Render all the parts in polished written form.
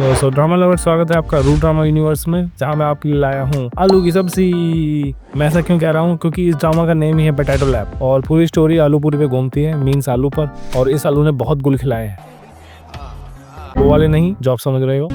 तो drama lover, स्वागत है आपका रूट ड्रामा यूनिवर्स में, जहां मैं आपके लिए लाया हूं आलू की सब्जी। मैं ऐसा क्यों कह रहा हूं? क्योंकि इस ड्रामा का नेम ही है पोटैटो लैब और पूरी स्टोरी आलू पूरी पे घूमती है, मीन्स आलू पर। और इस आलू ने बहुत गुल खिलाए हैं, वो वाले नहीं जो आप समझ रहे हो।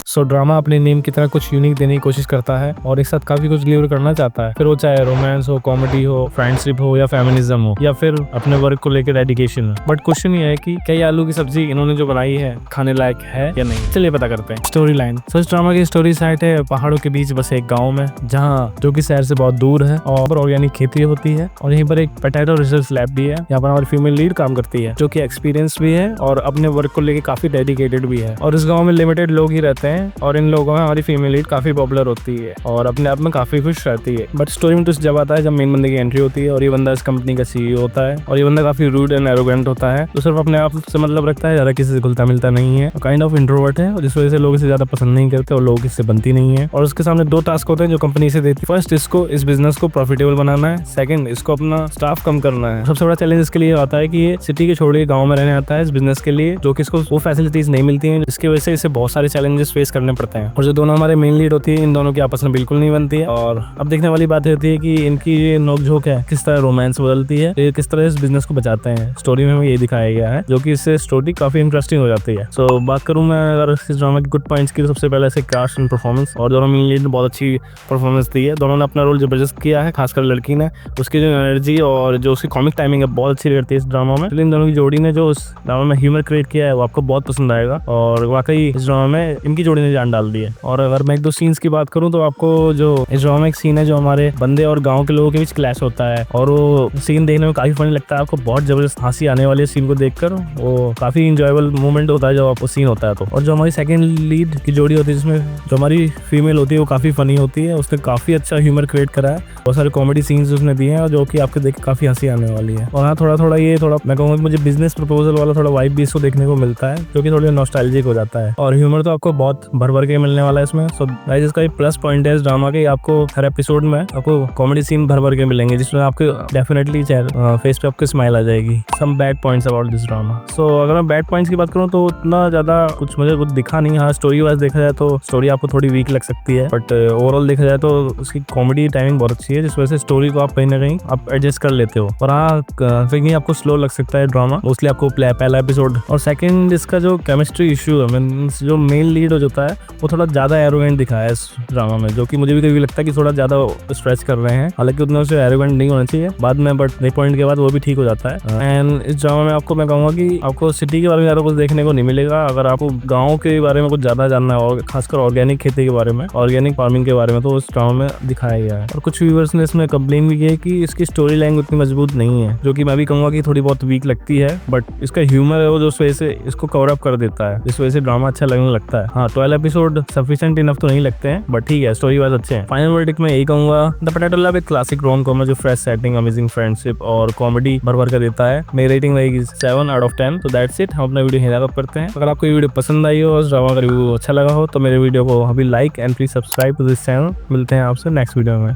सो ड्रामा अपने नेम की तरह कुछ यूनिक देने की कोशिश करता है और एक साथ काफी कुछ डिलीवर करना चाहता है, फिर वो चाहे रोमांस हो, कॉमेडी हो, फ्रेंडशिप हो या फेमिनिज्म हो या फिर अपने वर्क को लेकर डेडिकेशन हो। बट क्वेश्चन ये है कि क्या ये आलू की सब्जी इन्होंने जो बनाई है खाने लायक है या नहीं। चलिए पता करते हैं। Story line. सो इस ड्रामा की स्टोरी साइट है पहाड़ों के बीच बसे एक गाँव में, जहाँ जो कि शहर से बहुत दूर है और ऑर्गेनिक खेती होती है। और यहीं पर एक पोटैटो रिसर्च लैब भी है, यहाँ पर हमारी फीमेल लीड काम करती है जो कि एक्सपीरियंस भी है और अपने वर्क को लेकर काफी डेडिकेटेड भी है। और इस गाँव में लिमिटेड लोग ही रहते हैं और इन लोगों में हमारी फीमेल लीड काफी पॉपुलर होती है और अपने आप में काफी खुश रहती है। बट स्टोरी में तो जब आता है जब मेन बंदे की एंट्री होती है और ये बंदा इस कंपनी का सीईओ होता है और ये बंदा काफी रूड एंड एरोगेंट होता है, तो सिर्फ अपने आप से मतलब रखता है, ज्यादा किसी से घुलता मिलता नहीं है, काइंड ऑफ इंट्रोवर्ट है और इस वजह से लोग इसे ज्यादा पसंद नहीं करते और लोग इससे बनती नहीं है। और उसके सामने दो टास्क होते हैं जो कंपनी से देती है। फर्स्ट, इसको इस बिजनेस को प्रॉफिटेबल बनाना है। सेकंड, इसको अपना स्टाफ कम करना है। सबसे बड़ा चैलेंज इसके लिए आता है कि ये सिटी के छोड़ के गाँव में रहने आता है इस बिजनेस के लिए, जो कि इसको वो फैसिलिटीज नहीं मिलती है, जिसकी वजह से इसे बहुत सारे चैलेंजेस फेस करने पड़ते हैं। और जो दोनों हमारे मेन लीड होती है, इन दोनों की आपस में बिल्कुल नहीं बनती है। और अब देखने वाली बात होती है कि इनकी ये नोकझोंक है किस तरह रोमांस बदलती है, ये किस तरह इस बिजनेस को बचाते हैं। स्टोरी में हमें ये दिखाया गया है, जो कि इससे स्टोरी काफी इंटरेस्टिंग हो जाती है। सो बात करूं मैं अगर इस ड्रामा की गुड पॉइंट्स की, तो सबसे पहले ऐसे कास्ट एंड परफॉर्मेंस, और दोनों मेन लीड ने बहुत अच्छी परफॉर्मेंस दी है। दोनों ने अपना रोल जबरदस्त किया है, खासकर लड़की ने। उसकी जो एनर्जी और जो उसकी कॉमिक टाइमिंग है बहुत अच्छी रहती है इस ड्रामा में। इन दोनों की जोड़ी ने जो इस ड्रामा में ह्यूमर क्रिएट किया है वो आपको बहुत पसंद आएगा और वाकई इस ड्रामा में इनकी जोड़ी ने जान डाल दी है। और अगर मैं एक दो सीन्स की बात करूं तो आपको जो इस ड्रामा में एक सीन है जो हमारे बंदे और गांव के लोगों के बीच क्लैश होता है और वो सीन देखने में काफी फनी लगता है। आपको बहुत जबरदस्त हंसी आने वाली है सीन को देखकर, वो काफी इंजॉयबल मोमेंट होता है जब आपको सीन होता है तो। और जो हमारी सेकंड लीड की जोड़ी होती है जिसमें जो हमारी फीमेल होती है वो काफी फनी होती है, उसने काफी अच्छा ह्यूमर क्रिएट करा है, बहुत सारे कॉमेडी सीन्स उसने दिए हैं और जो कि आपको देख के काफी हंसी आने वाली है। और हाँ, थोड़ा ये मैं कहूँगा मुझे बिजनेस प्रपोजल वाला थोड़ा वाइब भी इसको देखने को मिलता है, जो कि थोड़ा नॉस्टैल्जिक हो जाता है। और ह्यूमर तो आपको बहुत भर के मिलने वाला है इसमें। सो गाइस, इसका एक प्लस पॉइंट है इस ड्रामा के, आपको हर एपिसोड में आपको कॉमेडी सीन भर के मिलेंगे, जिसमें आपको डेफिनेटली फेस पे आपको स्माइल आ जाएगी। Some bad points about this drama. So अगर मैं बैड पॉइंट्स की बात करूँ तो उतना ज्यादा कुछ मुझे कुछ दिखा नहीं। हाँ, स्टोरी वाइज देखा जाए तो स्टोरी आपको थोड़ी वीक लग सकती है, बट ओवरऑल देखा जाए तो उसकी कॉमेडी टाइमिंग बहुत अच्छी है, जिस वजह से स्टोरी को आप कहीं ना कहीं आप एडजस्ट कर लेते हो। और हाँ, कहीं आपको स्लो लग सकता है ड्रामा, मोस्टली आपको पहला एपिसोड। और सेकंड, इसका जो केमिस्ट्री इशू है, मींस जो मेन लीड हो जाता है वो थोड़ा ज्यादा एरोगेंट दिखाया है इस ड्रामा में, जो कि मुझे भी कभी लगता है कि थोड़ा ज्यादा स्ट्रेच कर रहे हैं। हालांकि उतना उसे एरोगेंट नहीं होना चाहिए बाद में, बट एक पॉइंट के बाद वो भी ठीक हो जाता है। एंड इस ड्रामा में आपको मैं कहूँगा कि आपको सिटी के बारे में ज्यादा कुछ देखने को नहीं मिलेगा। अगर आपको गाँव के बारे में कुछ ज्यादा जानना है और खासकर ऑर्गेनिक खेती के बारे में, ऑर्गेनिक फार्मिंग के बारे में, तो इस ड्रामा में दिखाया गया है। और कुछ व्यूअर्स ने इसमें कंप्लेन भी किया है कि इसकी स्टोरी लाइन उतनी मजबूत नहीं है, जो कि मैं भी कहूँगा कि थोड़ी बहुत वीक लगती है, बट इसका ह्यूमर है वो जो उस वजह से इसको कवर अप कर देता है, इस वजह से ड्रामा अच्छा लगने लगता है। हाँ, 12 एपिसोड सफिशिएंट इनफ तो नहीं लगते हैं, बट ठीक है, स्टोरी वाइज अच्छे हैं। फाइनल वर्डिक्ट में यही कहूंगा, द पोटैटो लैब एक क्लासिक रोम कॉम है जो फ्रेश सेटिंग, अमेजिंग फ्रेंडशिप और कॉमेडी भर कर देता है। मेरी रेटिंग रहेगी 7 out of 10। तो दैट्स इट, हम अपना वीडियो यहीं रैप करते हैं। अगर आपको ये वीडियो पसंद आई हो और ड्रामा का रिव्यू अच्छा लगा हो तो मेरे वीडियो को अभी like and please subscribe to this channel. मिलते हैं आपसे नेक्स्ट वीडियो में।